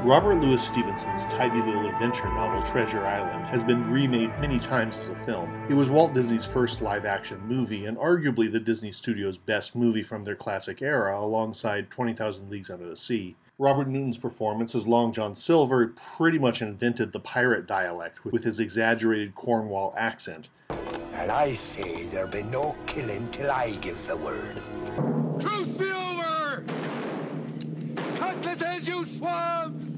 Robert Lewis Stevenson's tidy little adventure novel Treasure Island has been remade many times as a film. It was Walt Disney's first live-action movie and arguably the Disney Studio's best movie from their classic era alongside 20,000 Leagues Under the Sea. Robert Newton's performance as Long John Silver pretty much invented the pirate dialect with his exaggerated Cornwall accent. And I say there'll be no killing till I gives the word. Truce be over! Cutlasses, you swabs!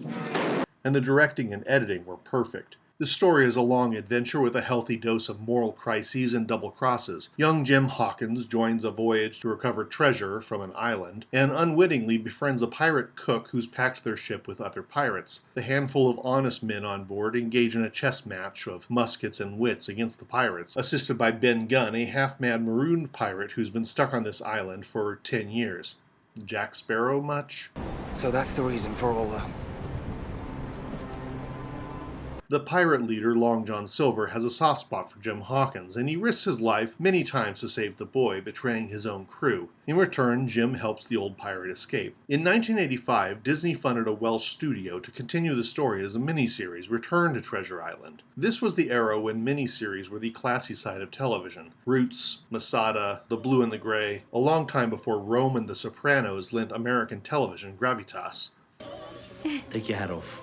And the directing and editing were perfect. The story is a long adventure with a healthy dose of moral crises and double crosses. Young Jim Hawkins joins a voyage to recover treasure from an island, and unwittingly befriends a pirate cook who's packed their ship with other pirates. The handful of honest men on board engage in a chess match of muskets and wits against the pirates, assisted by Ben Gunn, a half-mad marooned pirate who's been stuck on this island for 10 years. Jack Sparrow much? So that's the reason for all the... The pirate leader, Long John Silver, has a soft spot for Jim Hawkins, and he risks his life many times to save the boy, betraying his own crew. In return, Jim helps the old pirate escape. In 1985, Disney funded a Welsh studio to continue the story as a miniseries, Return to Treasure Island. This was the era when miniseries were the classy side of television. Roots, Masada, The Blue and the Gray, a long time before Rome and The Sopranos lent American television gravitas. Take your hat off.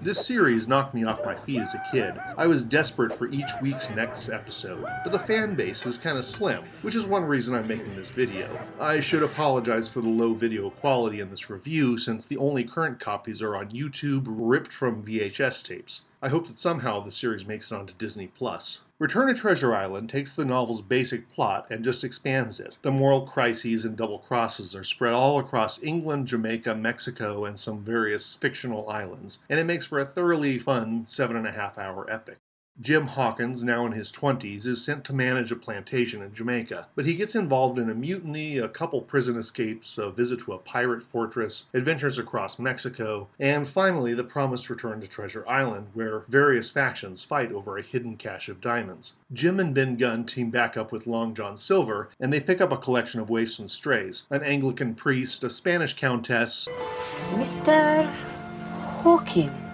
This series knocked me off my feet as a kid. I was desperate for each week's next episode, but the fan base was kinda slim, which is one reason I'm making this video. I should apologize for the low video quality in this review, since the only current copies are on YouTube, ripped from VHS tapes. I hope that somehow the series makes it onto Disney+. Return to Treasure Island takes the novel's basic plot and just expands it. The moral crises and double crosses are spread all across England, Jamaica, Mexico, and some various fictional islands, and it makes for a thoroughly fun 7.5-hour epic. Jim Hawkins, now in his 20s, is sent to manage a plantation in Jamaica, but he gets involved in a mutiny, a couple prison escapes, a visit to a pirate fortress, adventures across Mexico, and finally the promised return to Treasure Island, where various factions fight over a hidden cache of diamonds. Jim and Ben Gunn team back up with Long John Silver, and they pick up a collection of waifs and strays, an Anglican priest, a Spanish countess, Mr. Hawkins.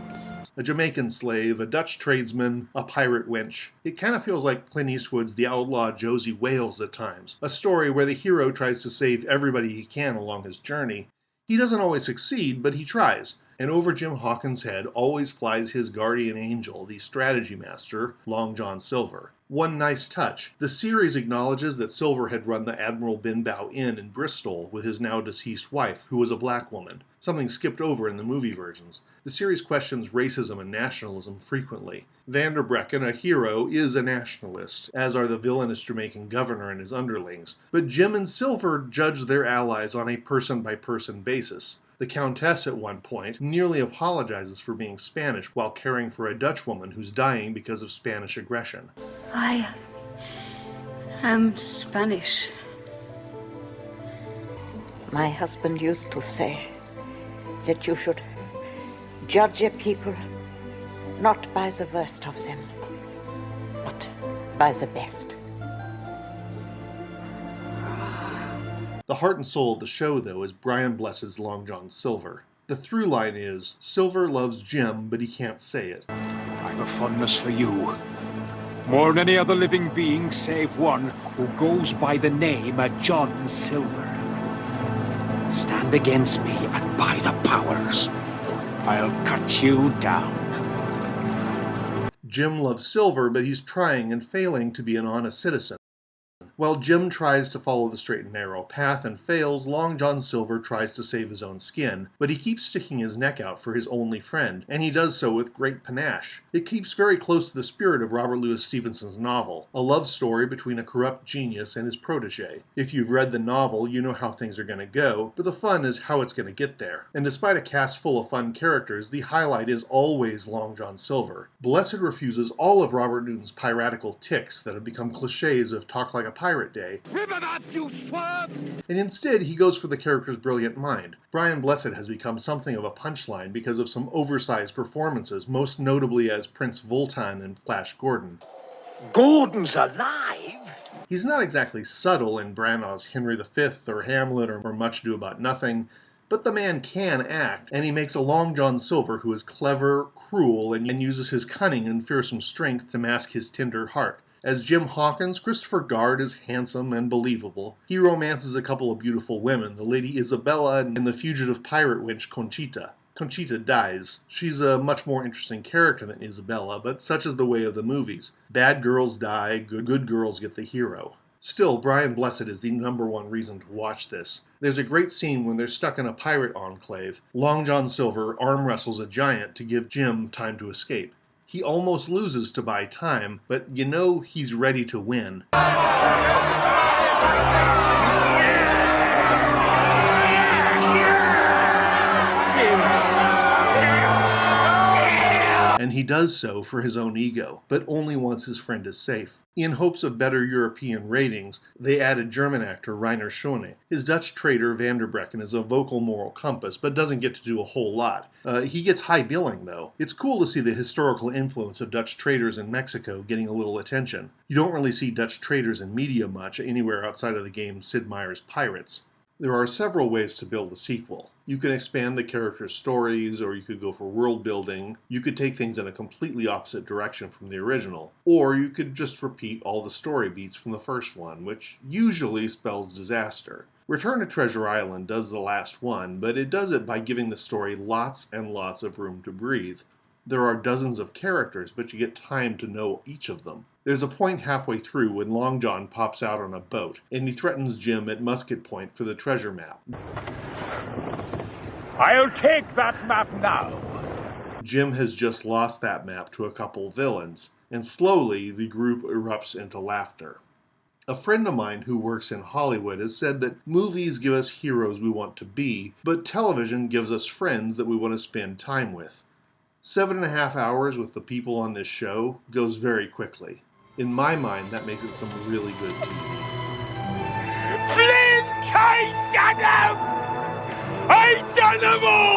a Jamaican slave, a Dutch tradesman, a pirate wench. It kind of feels like Clint Eastwood's The Outlaw Josie Wales at times, a story where the hero tries to save everybody he can along his journey. He doesn't always succeed, but he tries. And over Jim Hawkins' head always flies his guardian angel, the strategy master, Long John Silver. One nice touch. The series acknowledges that Silver had run the Admiral Benbow Inn in Bristol with his now deceased wife, who was a black woman, something skipped over in the movie versions. The series questions racism and nationalism frequently. Vanderbrecken, a hero, is a nationalist, as are the villainous Jamaican governor and his underlings, but Jim and Silver judge their allies on a person-by-person basis. The Countess, at one point, nearly apologizes for being Spanish while caring for a Dutch woman who's dying because of Spanish aggression. I am Spanish. My husband used to say that you should judge a people not by the worst of them, but by the best. The heart and soul of the show, though, is Brian Blessed's Long John Silver. The through line is, Silver loves Jim, but he can't say it. I've a fondness for you. More than any other living being save one who goes by the name of John Silver. Stand against me and by the powers, I'll cut you down. Jim loves Silver, but he's trying and failing to be an honest citizen. While Jim tries to follow the straight and narrow path and fails, Long John Silver tries to save his own skin, but he keeps sticking his neck out for his only friend, and he does so with great panache. It keeps very close to the spirit of Robert Louis Stevenson's novel, a love story between a corrupt genius and his protege. If you've read the novel, you know how things are going to go, but the fun is how it's going to get there. And despite a cast full of fun characters, the highlight is always Long John Silver. Blessed refuses all of Robert Newton's piratical tics that have become cliches of talk like a Pirate Day, Ribbon up, you swabs! and instead he goes for the character's brilliant mind. Brian Blessed has become something of a punchline because of some oversized performances, most notably as Prince Voltan in Flash Gordon. Gordon's alive? He's not exactly subtle in Branagh's Henry V or Hamlet or Much Ado About Nothing, but the man can act, and he makes a Long John Silver who is clever, cruel, and uses his cunning and fearsome strength to mask his tender heart. As Jim Hawkins, Christopher Guard is handsome and believable. He romances a couple of beautiful women, the Lady Isabella and the fugitive pirate wench Conchita. Conchita dies. She's a much more interesting character than Isabella, but such is the way of the movies. Bad girls die, good girls get the hero. Still, Brian Blessed is the #1 reason to watch this. There's a great scene when they're stuck in a pirate enclave. Long John Silver arm wrestles a giant to give Jim time to escape. He almost loses to buy time, but you know he's ready to win. And he does so for his own ego, but only once his friend is safe. In hopes of better European ratings, they added German actor Rainer Schöne. His Dutch traitor Vanderbrecken is a vocal moral compass, but doesn't get to do a whole lot. He gets high billing, though. It's cool to see the historical influence of Dutch traders in Mexico getting a little attention. You don't really see Dutch traders in media much anywhere outside of the game Sid Meier's Pirates. There are several ways to build a sequel. You can expand the characters' stories, or you could go for world building. You could take things in a completely opposite direction from the original. Or you could just repeat all the story beats from the first one, which usually spells disaster. Return to Treasure Island does the last one, but it does it by giving the story lots and lots of room to breathe. There are dozens of characters, but you get time to know each of them. There's a point halfway through when Long John pops out on a boat, and he threatens Jim at musket point for the treasure map. I'll take that map now. Jim has just lost that map to a couple villains, and slowly the group erupts into laughter. A friend of mine who works in Hollywood has said that movies give us heroes we want to be, but television gives us friends that we want to spend time with. 7.5 hours with the people on this show goes very quickly. In my mind, that makes it some really good TV. Flint, I done him! I done them all!